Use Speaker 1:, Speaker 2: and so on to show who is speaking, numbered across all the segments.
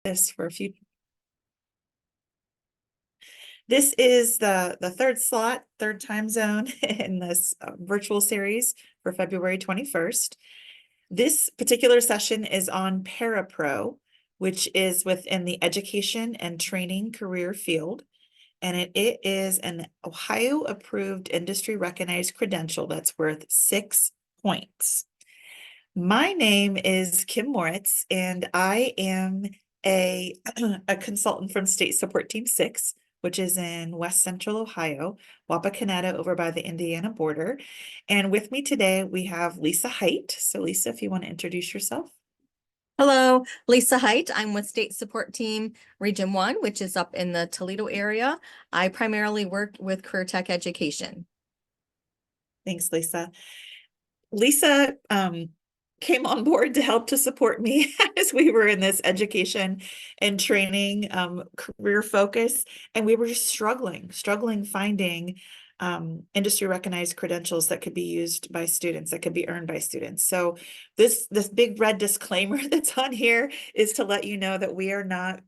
Speaker 1: this for a few. This is the third slot, third time zone in this virtual series for February 21st. This particular session is on Parapro, which is within the education and training career field. And it is an Ohio approved industry recognized credential that's worth 6 points. My name is Kim Moritz, and I am a consultant from State Support Team 6, which is in West Central Ohio, Wapakoneta over by the Indiana border. And with me today, we have Lisa Height. So Lisa, if you want to introduce yourself.
Speaker 2: Hello, Lisa Height. I'm with State Support Team Region 1, which is up in the Toledo area. I primarily work with career tech education.
Speaker 1: Thanks, Lisa. Lisa came on board to help to support me as we were in this education and training career focus. And we were just struggling finding industry recognized credentials that could be used by students, that could be earned by students. So this big red disclaimer that's on here is to let you know that we are not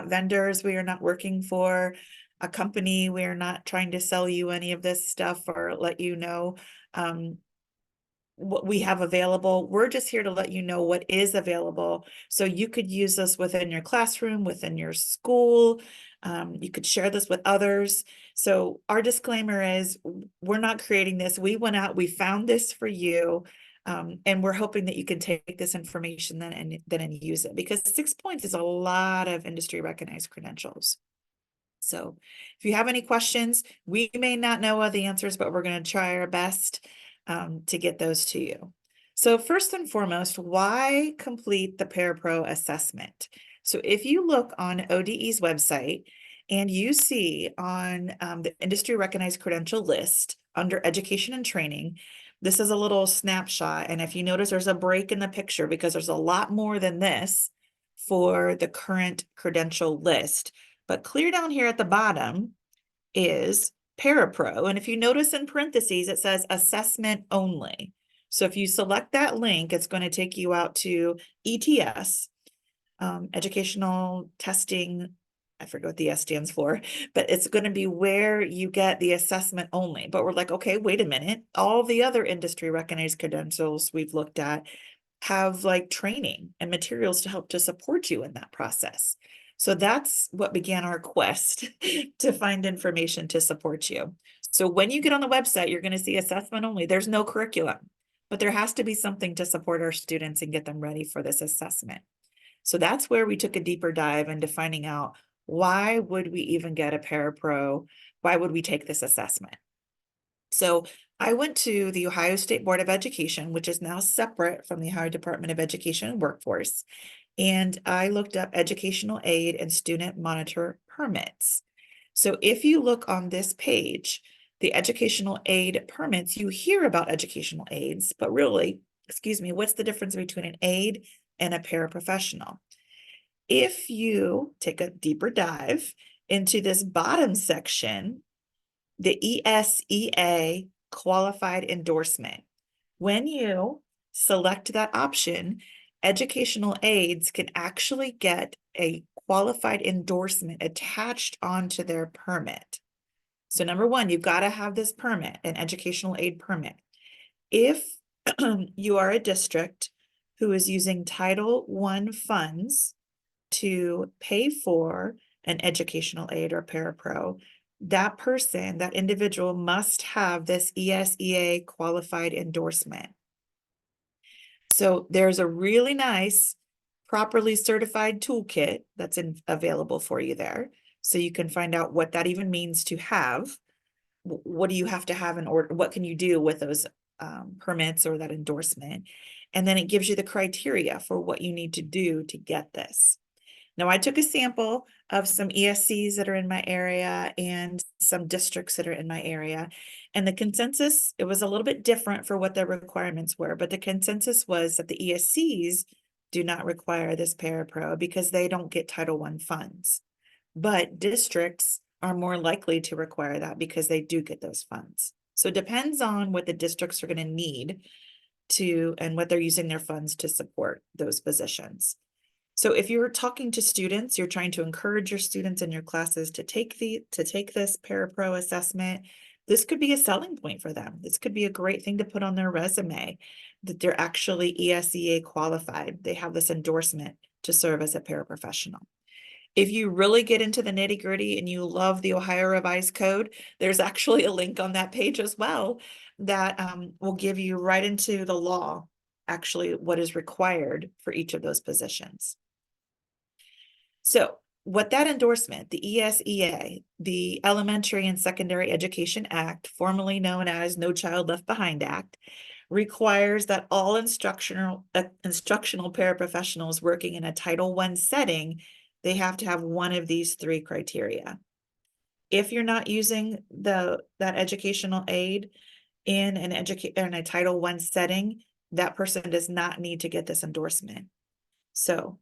Speaker 1: vendors. We are not working for a company. We are not trying to sell you any of this stuff or let you know what we have available. We're just here to let you know what is available. So you could use this within your classroom, within your school. You could share this with others. So our disclaimer is we're not creating this. We went out, we found this for you. And we're hoping that you can take this information then and use it, because 6 points is a lot of industry recognized credentials. So if you have any questions, we may not know all the answers, but we're going to try our best to get those to you. So first and foremost, why complete the Parapro assessment? So if you look on ODE's website and you see on the industry recognized credential list under education and training, this is a little snapshot. And if you notice, there's a break in the picture because there's a lot more than this for the current credential list. But clear down here at the bottom is Parapro. And if you notice in parentheses, it says assessment only. So if you select that link, it's going to take you out to ETS, educational testing. I forget what the S stands for, but it's going to be where you get the assessment only. But we're like, okay, wait a minute. All the other industry recognized credentials we've looked at have like training and materials to help to support you in that process. So that's what began our quest to find information to support you. So when you get on the website, you're going to see assessment only. There's no curriculum, but there has to be something to support our students and get them ready for this assessment. So that's where we took a deeper dive into finding out, why would we even get a Parapro? Why would we take this assessment? So I went to the Ohio State Board of Education, which is now separate from the Ohio Department of Education and Workforce. And I looked up educational aid and student monitor permits. So if you look on this page, the educational aid permits, you hear about educational aids, but really, what's the difference between an aid and a paraprofessional? If you take a deeper dive into this bottom section, the ESEA qualified endorsement, when you select that option, educational aides can actually get a qualified endorsement attached onto their permit. So number one, you've got to have this permit, an educational aid permit. If you are a district who is using Title I funds to pay for an educational aid or parapro, that person, that individual must have this ESEA qualified endorsement. So there's a really nice, properly certified toolkit that's available for you there. So you can find out what that even means to have. What do you have to have in order? What can you do with those permits or that endorsement? And then it gives you the criteria for what you need to do to get this. Now, I took a sample of some ESCs that are in my area and some districts that are in my area. And the consensus, it was a little bit different for what their requirements were, but the consensus was that the ESCs do not require this parapro because they don't get Title I funds. But districts are more likely to require that because they do get those funds. So it depends on what the districts are going to need to, and what they're using their funds to support those positions. So if you're talking to students, you're trying to encourage your students in your classes to take this parapro assessment, this could be a selling point for them. This could be a great thing to put on their resume, that they're actually ESEA qualified. They have this endorsement to serve as a paraprofessional. If you really get into the nitty gritty and you love the Ohio Revised Code, there's actually a link on that page as well that will give you right into the law, actually what is required for each of those positions. So what that endorsement, the ESEA, the Elementary and Secondary Education Act, formerly known as No Child Left Behind Act, requires that all instructional paraprofessionals working in a Title I setting, they have to have one of these three criteria. If you're not using that educational aid in in a Title I setting, that person does not need to get this endorsement. So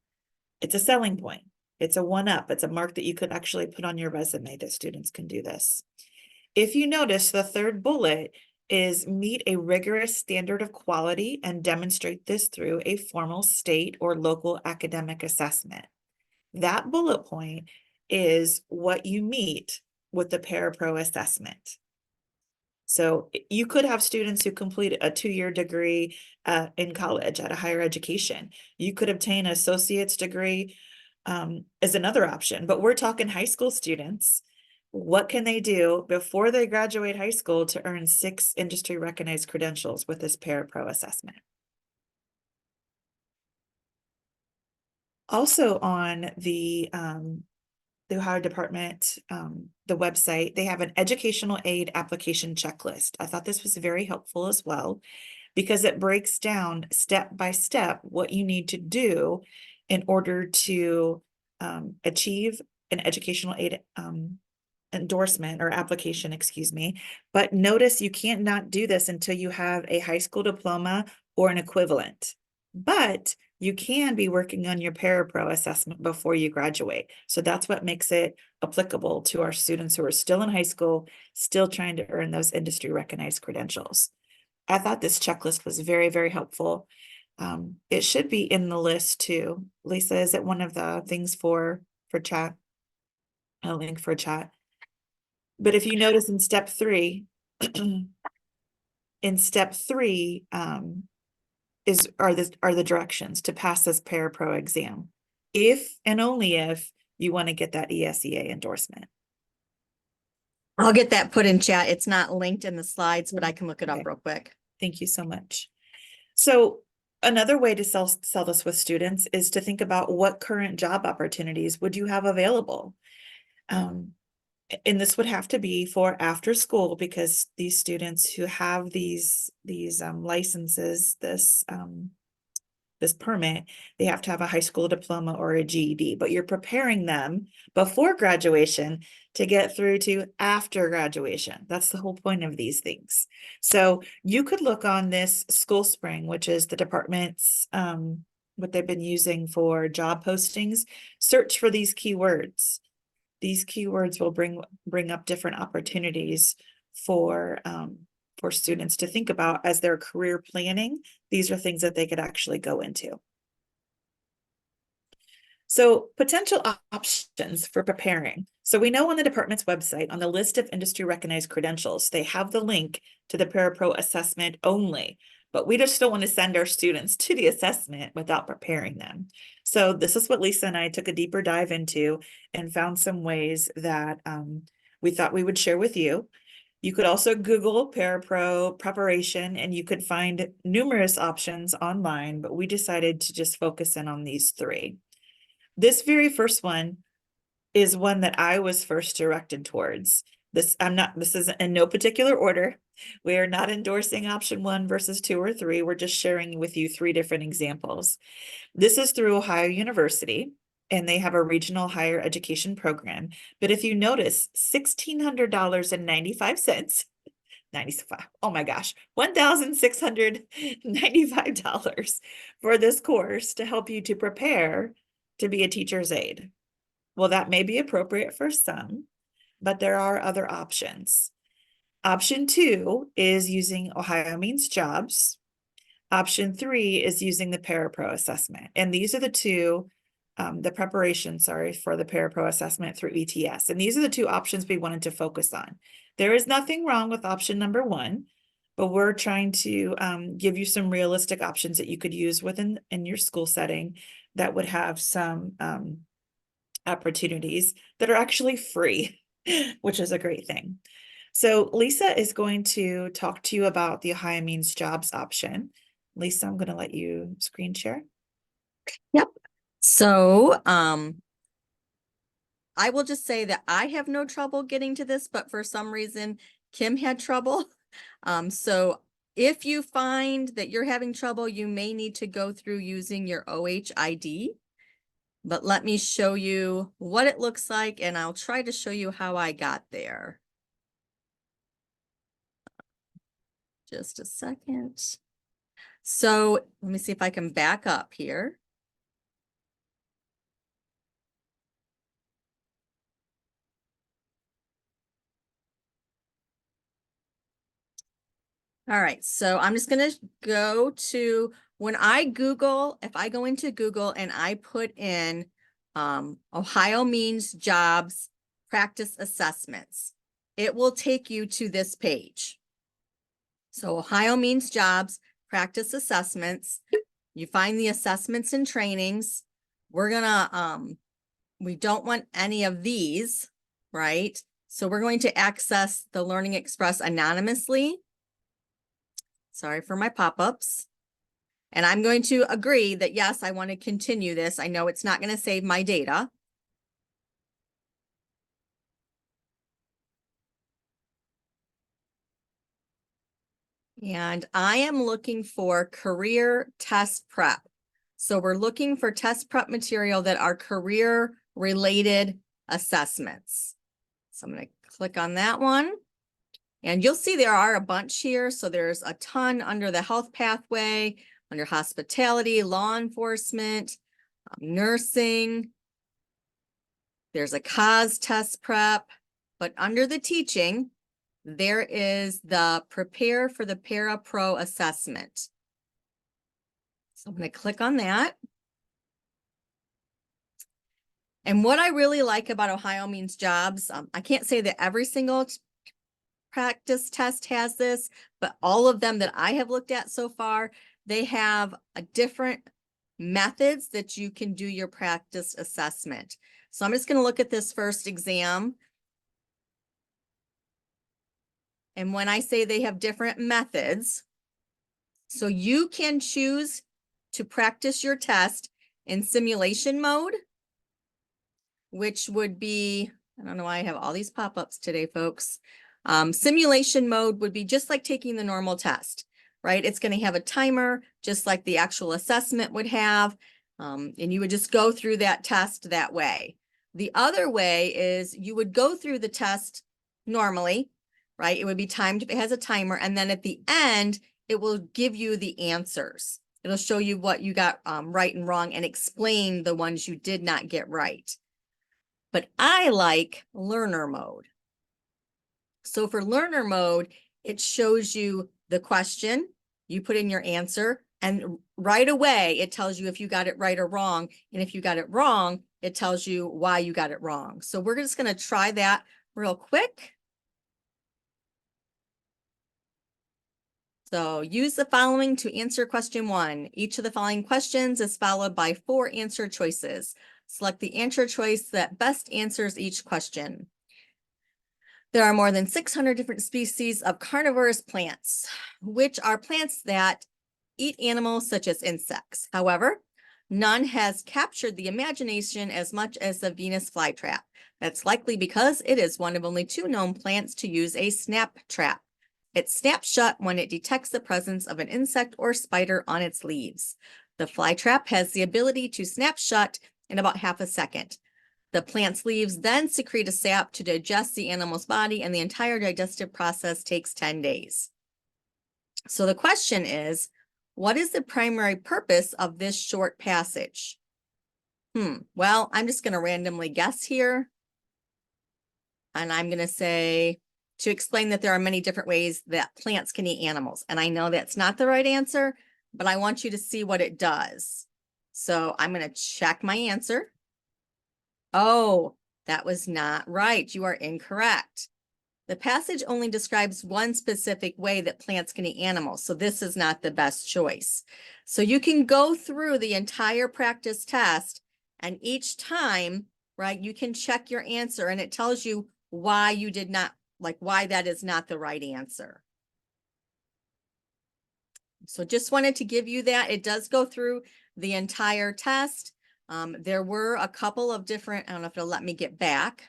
Speaker 1: it's a selling point. It's a one-up. It's a mark that you could actually put on your resume that students can do this. If you notice, the third bullet is meet a rigorous standard of quality and demonstrate this through a formal state or local academic assessment. That bullet point is what you meet with the parapro assessment. So you could have students who complete a 2-year degree in college at a higher education. You could obtain an associate's degree as another option, but we're talking high school students. What can they do before they graduate high school to earn 6 industry recognized credentials with this parapro assessment? Also on the Ohio Department, the website, they have an educational aid application checklist. I thought this was very helpful as well, because it breaks down step by step what you need to do in order to achieve an educational aid endorsement or application, excuse me. But notice you can't not do this until you have a high school diploma or an equivalent. But you can be working on your parapro assessment before you graduate. So that's what makes it applicable to our students who are still in high school, still trying to earn those industry recognized credentials. I thought this checklist was very, very helpful. It should be in the list too. Lisa, is it one of the things for chat? A link for chat. But if you notice in step 3, in step 3, are the directions to pass this parapro exam, if and only if you want to get that ESEA endorsement.
Speaker 2: I'll get that put in chat. It's not linked in the slides, but I can look it up
Speaker 1: Okay.
Speaker 2: real quick.
Speaker 1: Thank you so much. So another way to sell this with students is to think about what current job opportunities would you have available. And this would have to be for after school, because these students who have these licenses, this permit, they have to have a high school diploma or a GED, but you're preparing them before graduation to get through to after graduation. That's the whole point of these things. So you could look on this School Spring, which is the department's what they've been using for job postings. Search for these keywords. These keywords will bring up different opportunities for students to think about as they're career planning. These are things that they could actually go into. So potential options for preparing. So we know on the department's website, on the list of industry recognized credentials, they have the link to the parapro assessment only, but we just don't want to send our students to the assessment without preparing them. So this is what Lisa and I took a deeper dive into and found some ways that we thought we would share with you. You could also Google parapro preparation and you could find numerous options online, but we decided to just focus in on these 3. This very first one is one that I was first directed towards. This is in no particular order. We are not endorsing option 1 versus 2 or 3. We're just sharing with you 3 different examples. This is through Ohio University, and they have a regional higher education program. But if you notice, $1,600.95, 95, oh my gosh, $1,695 for this course to help you to prepare to be a teacher's aide. Well, that may be appropriate for some, but there are other options. Option 2 is using Ohio Means Jobs. Option 3 is using the parapro assessment. And these are the 2 the preparation, sorry, for the parapro assessment through ETS. And these are the two options we wanted to focus on. There is nothing wrong with option number one, but we're trying to give you some realistic options that you could use within in your school setting that would have some opportunities that are actually free, which is a great thing. So Lisa is going to talk to you about the Ohio Means Jobs option. Lisa, I'm going to let you screen share.
Speaker 2: Yep. So, I will just say that I have no trouble getting to this, but for some reason, Kim had trouble. So if you find that you're having trouble, you may need to go through using your OHID. But let me show you what it looks like, and I'll try to show you how I got there. Just a second. So let me see if I can back up here. All right, so I'm just gonna go to, when I Google, if I go into Google and I put in Ohio Means Jobs Practice Assessments, it will take you to this page. So Ohio Means Jobs Practice Assessments, you find the assessments and trainings. We're gonna, we don't want any of these, right? So we're going to access the Learning Express anonymously. Sorry for my pop-ups. And I'm going to agree that, yes, I want to continue this. I know it's not going to save my data. And I am looking for career test prep. So we're looking for test prep material that are career related assessments. So I'm going to click on that one. And you'll see there are a bunch here. So there's a ton under the health pathway, under hospitality, law enforcement, nursing. There's a cause test prep, but under the teaching, there is the prepare for the para pro assessment. So I'm going to click on that. And what I really like about Ohio Means Jobs, I can't say that every single practice test has this, but all of them that I have looked at so far, they have a different methods that you can do your practice assessment. So I'm just going to look at this first exam. And when I say they have different methods, so you can choose to practice your test in simulation mode, which would be, I don't know why I have all these pop-ups today, folks. Simulation mode would be just like taking the normal test, right? It's going to have a timer, just like the actual assessment would have. And you would just go through that test that way. The other way is you would go through the test normally, right? It would be timed, it has a timer. And then at the end, it will give you the answers. It'll show you what you got right and wrong and explain the ones you did not get right. But I like learner mode. So for learner mode, it shows you the question, you put in your answer, and right away, it tells you if you got it right or wrong. And if you got it wrong, it tells you why you got it wrong. So we're just going to try that real quick. So use the following to answer question 1. Each of the following questions is followed by 4 answer choices. Select the answer choice that best answers each question. There are more than 600 different species of carnivorous plants, which are plants that eat animals such as insects. However, none has captured the imagination as much as the Venus flytrap. That's likely because it is one of only 2 known plants to use a snap trap. It snaps shut when it detects the presence of an insect or spider on its leaves. The flytrap has the ability to snap shut in about half a second. The plant's leaves then secrete a sap to digest the animal's body, and the entire digestive process takes 10 days. So the question is, what is the primary purpose of this short passage? Well, I'm just going to randomly guess here. And I'm going to say, to explain that there are many different ways that plants can eat animals. And I know that's not the right answer, but I want you to see what it does. So I'm going to check my answer. Oh, that was not right. You are incorrect. The passage only describes one specific way that plants can eat animals, so this is not the best choice. So you can go through the entire practice test, and each time, right, you can check your answer, and it tells you why you did not, like why that is not the right answer. So just wanted to give you that. It does go through the entire test. There were a couple of different, I don't know if it'll let me get back.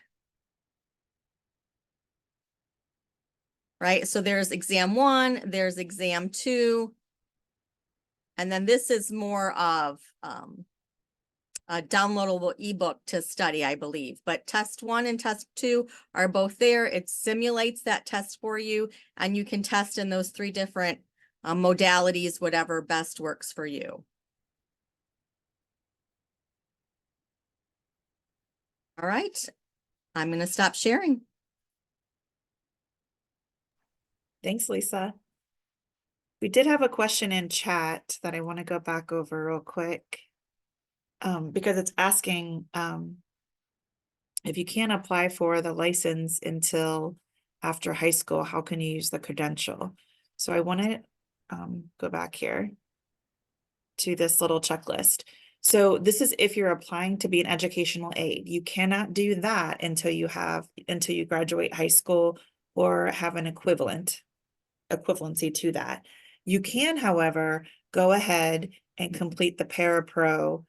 Speaker 2: Right? So there's exam 1, there's exam 2, and then this is more of a downloadable ebook to study, I believe. But test 1 and test 2 are both there. It simulates that test for you, and you can test in those 3 different modalities, whatever best works for you. All right, I'm going to stop sharing.
Speaker 1: Thanks, Lisa. We did have a question in chat that I want to go back over real quick. Because it's asking if you can't apply for the license until after high school, how can you use the credential? So I want to go back here to this little checklist. So this is if you're applying to be an educational aide. You cannot do that until you graduate high school or have an equivalency to that. You can, however, go ahead and complete the parapro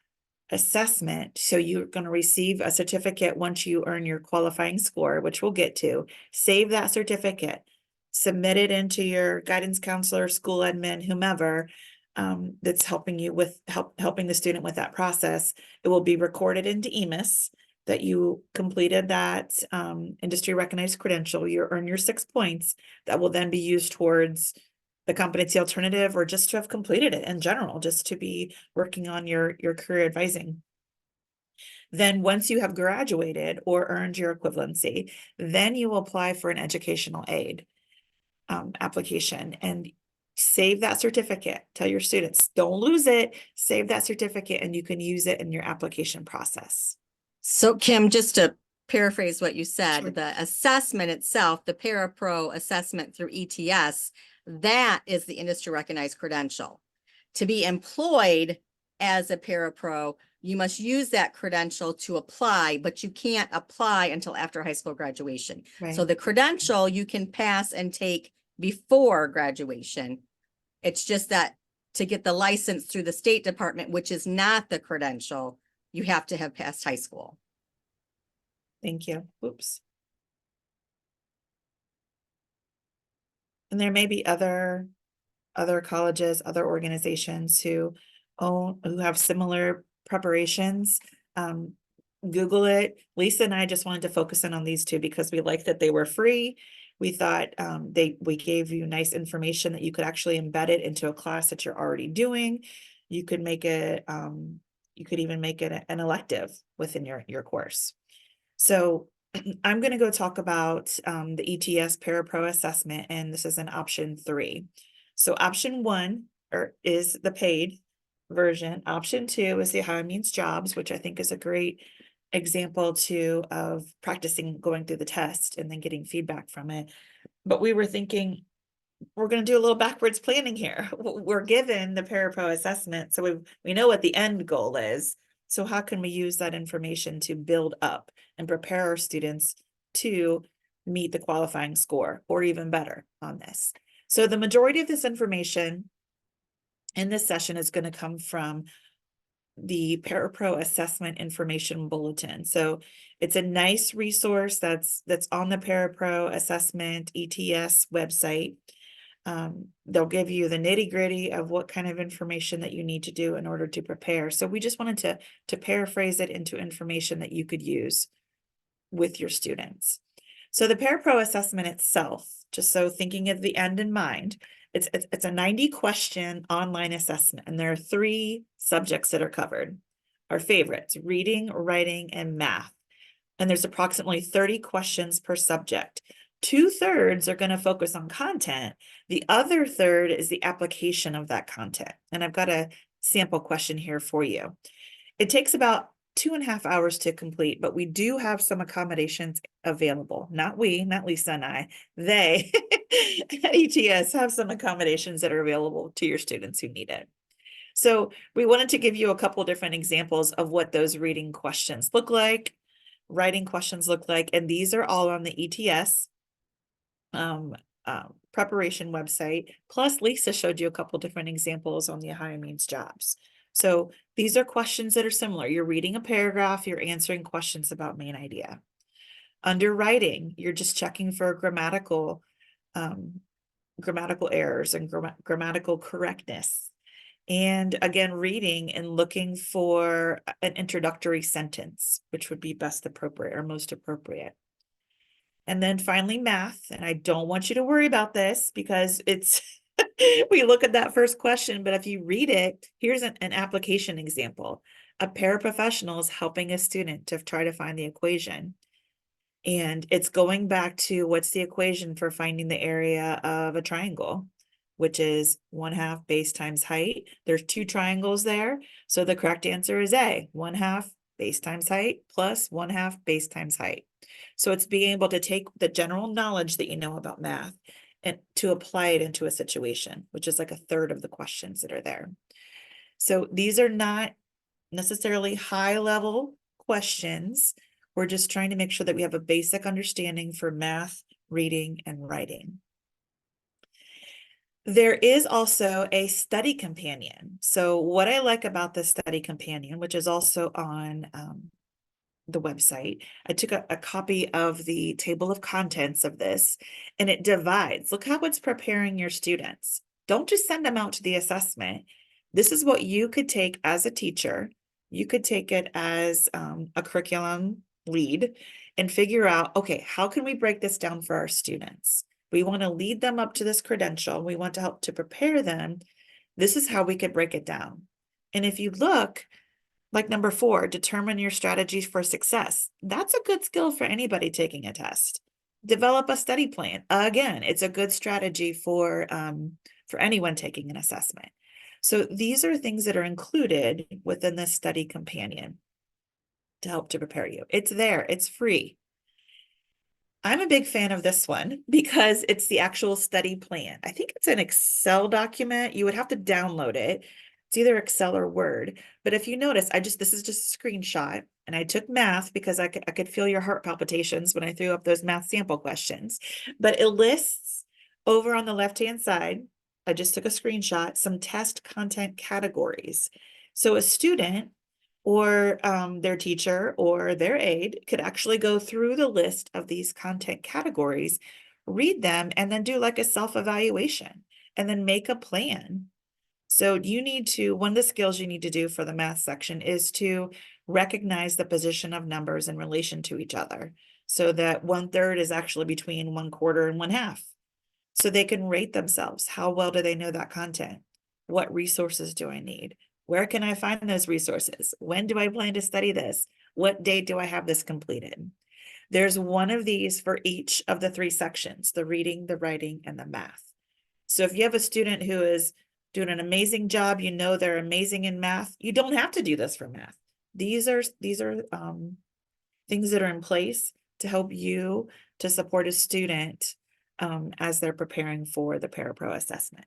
Speaker 1: assessment. So you're going to receive a certificate once you earn your qualifying score, which we'll get to. Save that certificate, submit it into your guidance counselor, school admin, whomever that's helping you with helping the student with that process. It will be recorded into EMIS that you completed that industry recognized credential. You earn your 6 points that will then be used towards the competency alternative, or just to have completed it in general, just to be working on your career advising. Then once you have graduated or earned your equivalency, then you will apply for an educational aid application and save that certificate. Tell your students, don't lose it, save that certificate, and you can use it in your application process.
Speaker 2: So Kim, just to paraphrase what you said,
Speaker 1: Sure.
Speaker 2: the assessment itself, the parapro assessment through ETS, that is the industry recognized credential. To be employed as a parapro, you must use that credential to apply, but you can't apply until after high school graduation.
Speaker 1: Right.
Speaker 2: So the credential you can pass and take before graduation. It's just that to get the license through the State Department, which is not the credential, you have to have passed high school.
Speaker 1: Thank you. Oops. And there may be other colleges, other organizations who have similar preparations. Google it. Lisa and I just wanted to focus in on these 2 because we liked that they were free. We thought we gave you nice information that you could actually embed it into a class that you're already doing. You could make it, you could even make it an elective within your course. So I'm going to go talk about the ETS Parapro assessment, and this is an option 3. So option 1 is the paid version. Option 2 is the How It Means Jobs, which I think is a great example too of practicing going through the test and then getting feedback from it. But we were thinking, we're going to do a little backwards planning here. We're given the parapro assessment, so we know what the end goal is. So how can we use that information to build up and prepare our students to meet the qualifying score, or even better on this? So the majority of this information in this session is going to come from the Parapro Assessment Information Bulletin. So it's a nice resource that's on the Parapro Assessment ETS website. They'll give you the nitty-gritty of what kind of information that you need to do in order to prepare. So we just wanted to paraphrase it into information that you could use with your students. So the Parapro assessment itself, just so thinking of the end in mind, it's a 90 question online assessment, and there are 3 subjects that are covered. Our favorites: reading, writing, and math. And there's approximately 30 questions per subject. 2/3 are going to focus on content. The other third is the application of that content. And I've got a sample question here for you. It takes about 2.5 hours to complete, but we do have some accommodations available. Not we, not Lisa and I, they at ETS have some accommodations that are available to your students who need it. So we wanted to give you a couple different examples of what those reading questions look like, writing questions look like, and these are all on the ETS preparation website. Plus, Lisa showed you a couple different examples on the Ohio Means Jobs. So these are questions that are similar. You're reading a paragraph, you're answering questions about main idea. Under writing, you're just checking for grammatical errors and grammatical correctness. And again, reading and looking for an introductory sentence, which would be best appropriate or most appropriate. And then finally, math. And I don't want you to worry about this because it's, we look at that first question, but if you read it, here's an application example. A paraprofessional is helping a student to try to find the equation. And it's going back to what's the equation for finding the area of a triangle, which is 1/2 base times height. There's two triangles there. So the correct answer is A, 1/2 base times height plus 1/2 base times height. So it's being able to take the general knowledge that you know about math and to apply it into a situation, which is like a third of the questions that are there. So these are not necessarily high level questions. We're just trying to make sure that we have a basic understanding for math, reading, and writing. There is also a study companion. So what I like about the study companion, which is also on the website, I took a copy of the table of contents of this, and it divides. Look how it's preparing your students. Don't just send them out to the assessment. This is what you could take as a teacher. You could take it as a curriculum lead and figure out, okay, how can we break this down for our students? We want to lead them up to this credential. We want to help to prepare them. This is how we could break it down. And if you look, like number 4, determine your strategies for success. That's a good skill for anybody taking a test. Develop a study plan. Again, it's a good strategy for anyone taking an assessment. So these are things that are included within the study companion to help to prepare you. It's there, it's free. I'm a big fan of this one because it's the actual study plan. I think it's an Excel document. You would have to download it. It's either Excel or Word. But if you notice, this is just a screenshot, and I took math because I could feel your heart palpitations when I threw up those math sample questions. But it lists over on the left-hand side, I just took a screenshot, some test content categories. So a student or their teacher or their aide could actually go through the list of these content categories, read them, and then do like a self-evaluation and then make a plan. So you need to, one of the skills you need to do for the math section is to recognize the position of numbers in relation to each other so that 1/3 is actually between 1/4 and 1/2. So they can rate themselves. How well do they know that content? What resources do I need? Where can I find those resources? When do I plan to study this? What date do I have this completed? There's one of these for each of the 3 sections, the reading, the writing, and the math. So if you have a student who is doing an amazing job, you know they're amazing in math, you don't have to do this for math. These are things that are in place to help you to support a student as they're preparing for the parapro assessment.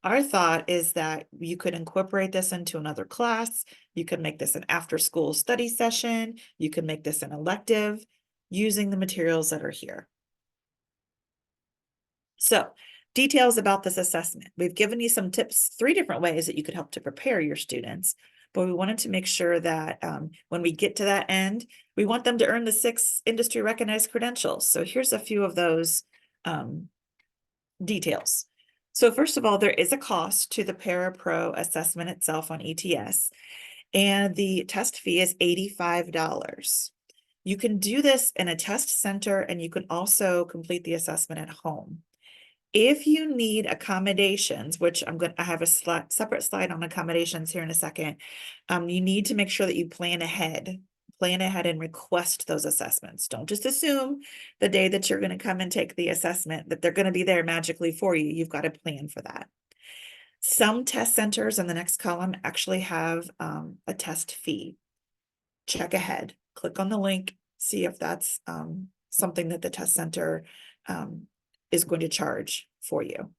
Speaker 1: Our thought is that you could incorporate this into another class. You could make this an after-school study session. You could make this an elective using the materials that are here. So, details about this assessment. We've given you some tips, 3 different ways that you could help to prepare your students, but we wanted to make sure that when we get to that end, we want them to earn the 6 industry recognized credentials. So here's a few of those details. So first of all, there is a cost to the Parapro assessment itself on ETS, and the test fee is $85. You can do this in a test center, and you can also complete the assessment at home. If you need accommodations, which I have a separate slide on accommodations here in a second, you need to make sure that you plan ahead and request those assessments. Don't just assume the day that you're going to come and take the assessment that they're going to be there magically for you. You've got to plan for that. Some test centers in the next column actually have a test fee. Check ahead, click on the link, see if that's something that the test center is going to charge for you.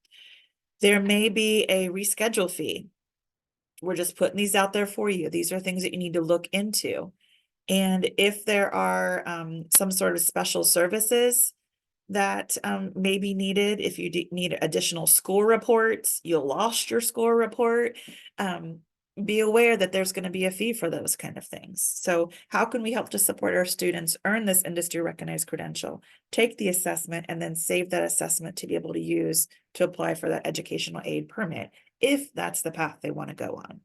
Speaker 1: There may be a reschedule fee. We're just putting these out there for you. These are things that you need to look into. And if there are some sort of special services that may be needed, if you need additional school reports, you lost your school report, be aware that there's going to be a fee for those kind of things. So how can we help to support our students earn this industry recognized credential, take the assessment, and then save that assessment to be able to use to apply for that educational aid permit, if that's the path they want to go on.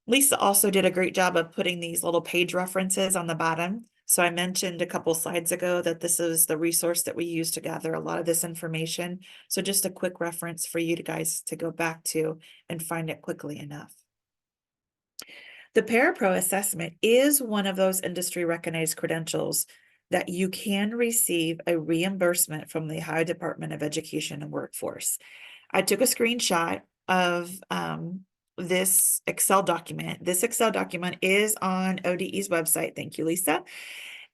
Speaker 1: Lisa also did a great job of putting these little page references on the bottom. So I mentioned a couple slides ago that this is the resource that we use to gather a lot of this information. So just a quick reference for you guys to go back to and find it quickly enough. The Parapro assessment is one of those industry recognized credentials that you can receive a reimbursement from the Ohio Department of Education and Workforce. I took a screenshot of this Excel document. This Excel document is on ODE's website. Thank you, Lisa.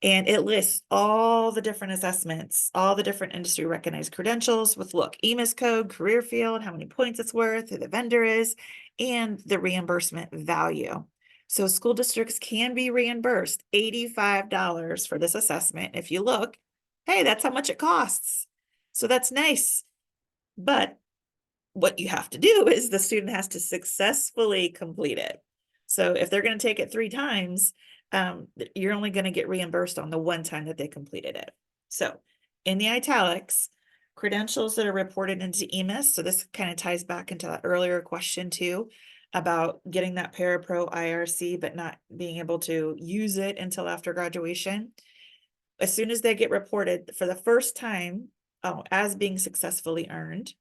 Speaker 1: And it lists all the different assessments, all the different industry recognized credentials with look, EMIS code, career field, how many points it's worth, who the vendor is, and the reimbursement value. So school districts can be reimbursed $85 for this assessment. If you look, hey, that's how much it costs. So that's nice. But what you have to do is the student has to successfully complete it. So if they're going to take it 3 times, you're only going to get reimbursed on the one time that they completed it. So in the italics, credentials that are reported into EMIS. So this kind of ties back into that earlier question too, about getting that Parapro IRC, but not being able to use it until after graduation. As soon as they get reported for the first time as being successfully earned,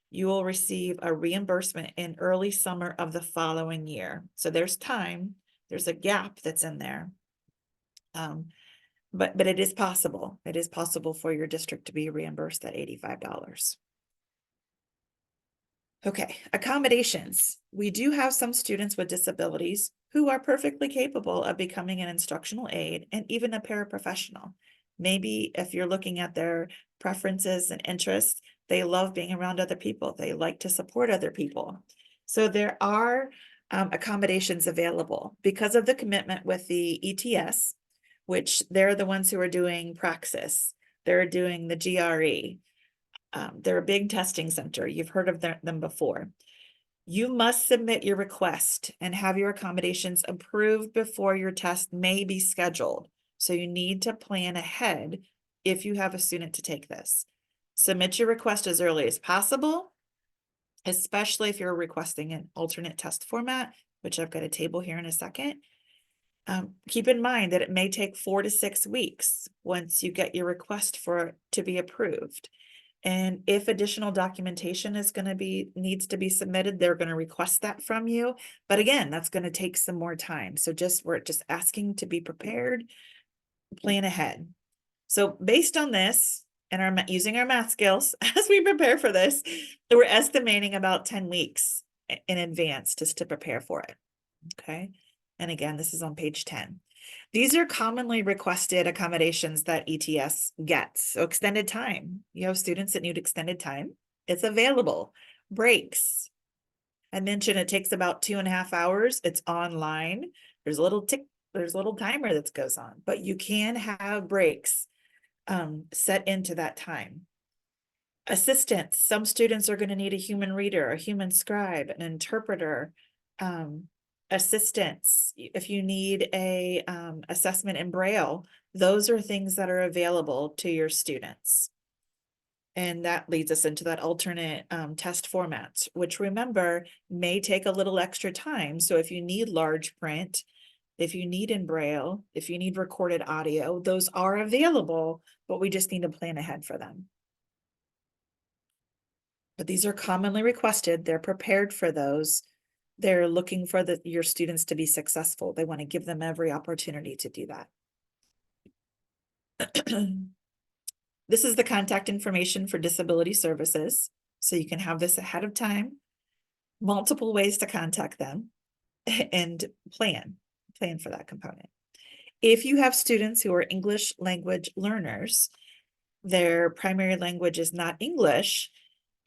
Speaker 1: you will receive a reimbursement in early summer of the following year. So there's time, there's a gap that's in there. But it is possible. It is possible for your district to be reimbursed at $85. Okay, accommodations. We do have some students with disabilities who are perfectly capable of becoming an instructional aide and even a paraprofessional. Maybe if you're looking at their preferences and interests, they love being around other people. They like to support other people. So there are accommodations available because of the commitment with the ETS, which they're the ones who are doing praxis. They're doing the GRE. They're a big testing center. You've heard of them before. You must submit your request and have your accommodations approved before your test may be scheduled. So you need to plan ahead if you have a student to take this. Submit your request as early as possible, especially if you're requesting an alternate test format, which I've got a table here in a second. Keep in mind that it may take 4 to 6 weeks once you get your request for it to be approved. And if additional documentation is going to needs to be submitted, they're going to request that from you. But again, that's going to take some more time. So we're just asking to be prepared, plan ahead. So based on this and using our math skills as we prepare for this, we're estimating about 10 weeks in advance just to prepare for it. Okay. And again, this is on page 10. These are commonly requested accommodations that ETS gets. So extended time. You have students that need extended time. It's available. Breaks. I mentioned it takes about 2.5 hours. It's online. There's a little timer that goes on, but you can have breaks set into that time. Assistance. Some students are going to need a human reader, a human scribe, an interpreter, assistance. If you need a assessment in Braille, those are things that are available to your students. And that leads us into that alternate test formats, which remember may take a little extra time. So if you need large print, if you need in Braille, if you need recorded audio, those are available, but we just need to plan ahead for them. But these are commonly requested. They're prepared for those. They're looking for your students to be successful. They want to give them every opportunity to do that. This is the contact information for disability services. So you can have this ahead of time. multiple ways to contact them, and plan for that component. If you have students who are English language learners, their primary language is not English,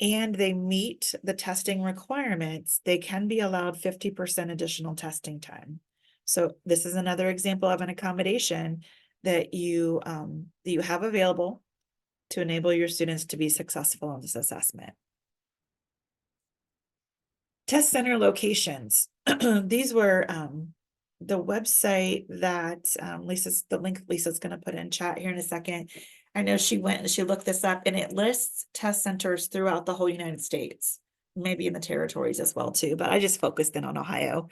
Speaker 1: and they meet the testing requirements, they can be allowed 50% additional testing time. So this is another example of an accommodation that you have available to enable your students to be successful in this assessment. Test center locations. These were the website that the link Lisa's going to put in chat here in a second. I know she went and she looked this up, and it lists test centers throughout the whole United States, maybe in the territories as well too, but I just focused in on Ohio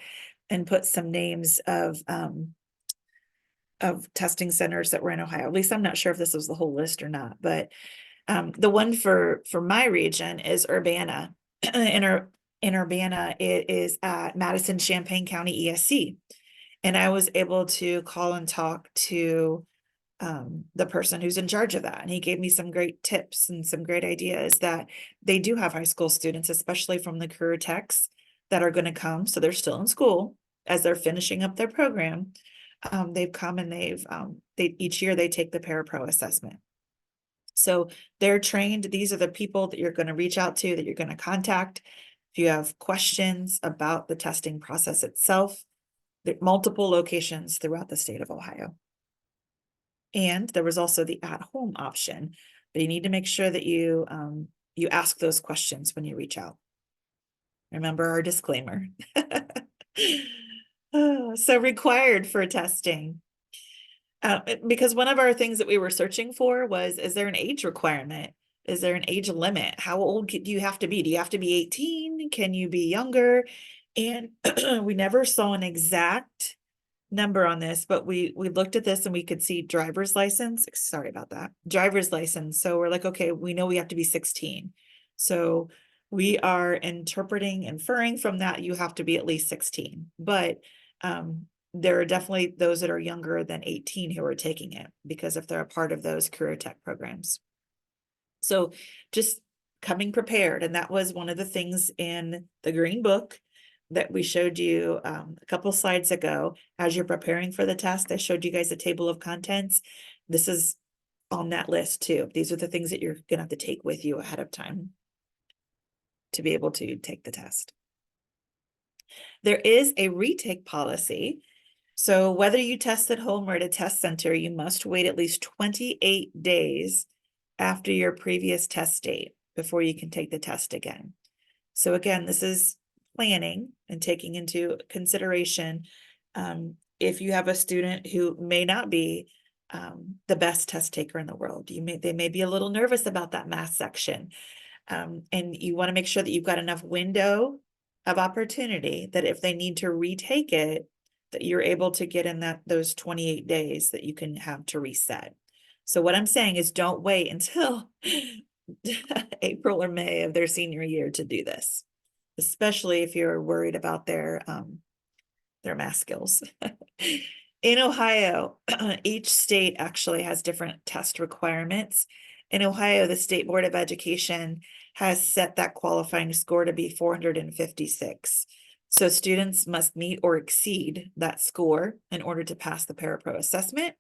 Speaker 1: and put some names of testing centers that were in Ohio. At least I'm not sure if this was the whole list or not, but the one for my region is Urbana. In Urbana, it is at Madison Champaign County ESC. And I was able to call and talk to the person who's in charge of that. And he gave me some great tips and some great ideas that they do have high school students, especially from the career techs, that are going to come. So they're still in school as they're finishing up their program. They've come and each year they take the parapro assessment. So they're trained. These are the people that you're going to reach out to, that you're going to contact. If you have questions about the testing process itself, there are multiple locations throughout the state of Ohio. And there was also the at-home option, but you need to make sure that you ask those questions when you reach out. Remember our disclaimer. So required for testing. Because one of our things that we were searching for was, is there an age requirement? Is there an age limit? How old do you have to be? Do you have to be 18? Can you be younger? And we never saw an exact number on this, but we looked at this and we could see driver's license. Sorry about that. Driver's license. So we're like, okay, we know we have to be 16. So we are inferring from that you have to be at least 16. But there are definitely those that are younger than 18 who are taking it, because if they're a part of those career tech programs. So just coming prepared. And that was one of the things in the green book that we showed you a couple slides ago. As you're preparing for the test, I showed you guys a table of contents. This is on that list too. These are the things that you're gonna have to take with you ahead of time to be able to take the test. There is a retake policy. So whether you test at home or at a test center, you must wait at least 28 days after your previous test date before you can take the test again. So again, this is planning and taking into consideration if you have a student who may not be the best test taker in the world. They may be a little nervous about that math section. And you want to make sure that you've got enough window of opportunity that if they need to retake it, that you're able to get in those 28 days that you can have to reset. So what I'm saying is, don't wait until April or May of their senior year to do this, especially if you're worried about their math skills. In Ohio, each state actually has different test requirements. In Ohio, the State Board of Education has set that qualifying score to be 456. So students must meet or exceed that score in order to pass the parapro assessment.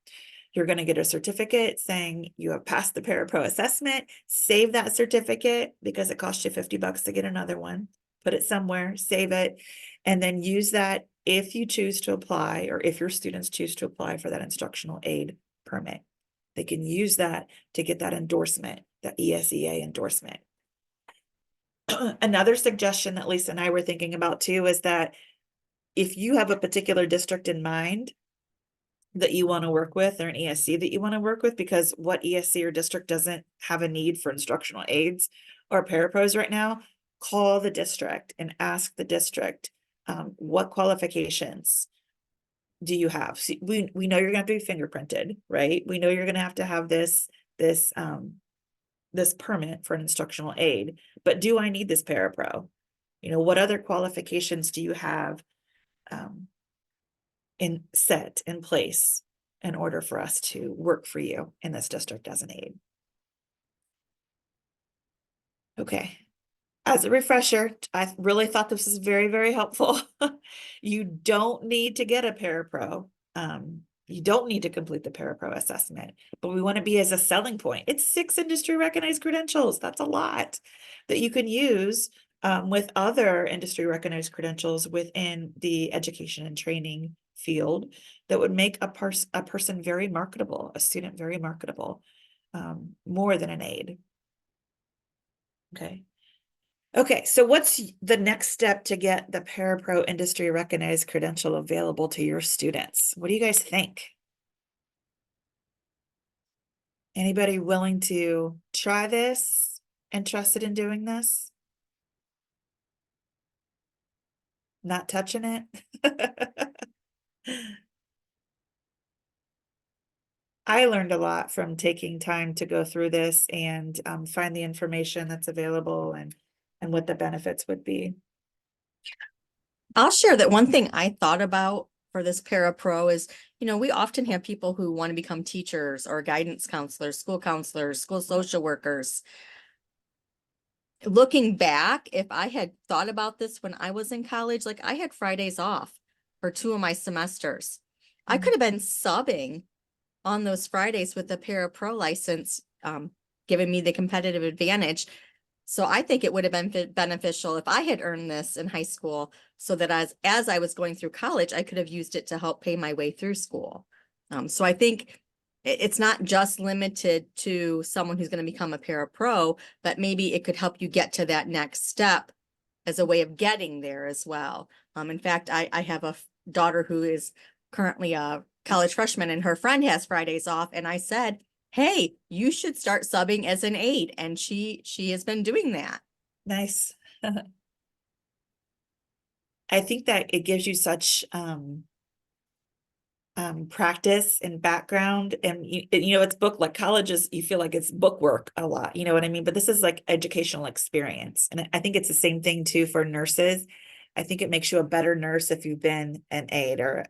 Speaker 1: You're going to get a certificate saying you have passed the parapro assessment. Save that certificate because it costs you $50 to get another one. Put it somewhere, save it, and then use that if you choose to apply, or if your students choose to apply for that instructional aid permit. They can use that to get that endorsement, that ESEA endorsement. Another suggestion that Lisa and I were thinking about too is that if you have a particular district in mind that you want to work with, or an ESC that you want to work with, because what ESC or district doesn't have a need for instructional aids or parapros right now, call the district and ask the district, what qualifications do you have? So we know you're going to have to be fingerprinted, right? We know you're going to have this permit for an instructional aid, but do I need this parapro? You know, what other qualifications do you have in place in order for us to work for you in this district as an aid? Okay. As a refresher, I really thought this was very, very helpful. You don't need to get a parapro. You don't need to complete the parapro assessment, but we want to be as a selling point. It's 6 industry recognized credentials. That's a lot that you can use with other industry recognized credentials within the education and training field that would make a person very marketable, a student very marketable, more than an aide. Okay. Okay, so what's the next step to get the Parapro industry recognized credential available to your students? What do you guys think? Anybody willing to try this? Interested in doing this? Not touching it? I learned a lot from taking time to go through this and find the information that's available and what the benefits would be.
Speaker 2: I'll share that one thing I thought about for this parapro is, we often have people who want to become teachers or guidance counselors, school social workers. Looking back, if I had thought about this when I was in college, like I had Fridays off for 2 of my semesters. I could have been subbing on those Fridays with the parapro license, giving me the competitive advantage. So I think it would have been beneficial if I had earned this in high school, so that as I was going through college, I could have used it to help pay my way through school. So I think it's not just limited to someone who's going to become a parapro, but maybe it could help you get to that next step as a way of getting there as well. In fact, I have a daughter who is currently a college freshman, and her friend has Fridays off, and I said, hey, you should start subbing as an aide. And she has been doing that.
Speaker 1: Nice. I think that it gives you such practice and background, and it's book, like colleges, you feel like it's book work a lot, you know what I mean? But this is like educational experience. And I think it's the same thing too for nurses. I think it makes you a better nurse if you've been an aide or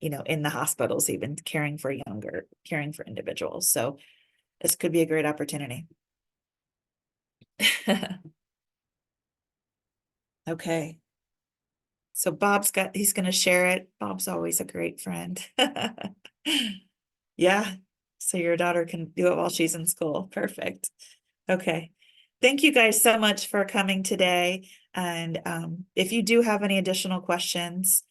Speaker 1: in the hospitals, even caring for individuals. So this could be a great opportunity. Okay. So he's going to share it. Bob's always a great friend. Yeah. So your daughter can do it while she's in school. Perfect. Okay. Thank you guys so much for coming today. And if you do have any additional questions,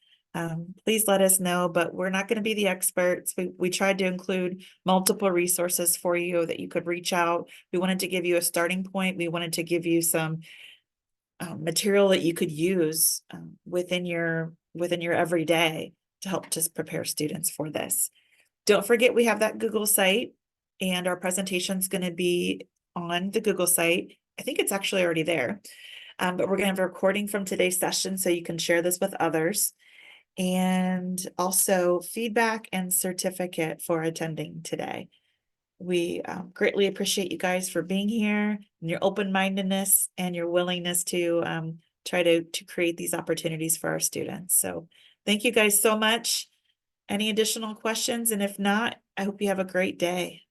Speaker 1: please let us know, but we're not going to be the experts. We tried to include multiple resources for you that you could reach out. We wanted to give you a starting point. We wanted to give you some material that you could use within your everyday to help just prepare students for this. Don't forget, we have that Google site, and our presentation is going to be on the Google site. I think it's actually already there, but we're going to have a recording from today's session so you can share this with others, and also feedback and certificate for attending today. We greatly appreciate you guys for being here and your open-mindedness and your willingness to try to create these opportunities for our students. So thank you guys so much. Any additional questions? And if not, I hope you have a great day.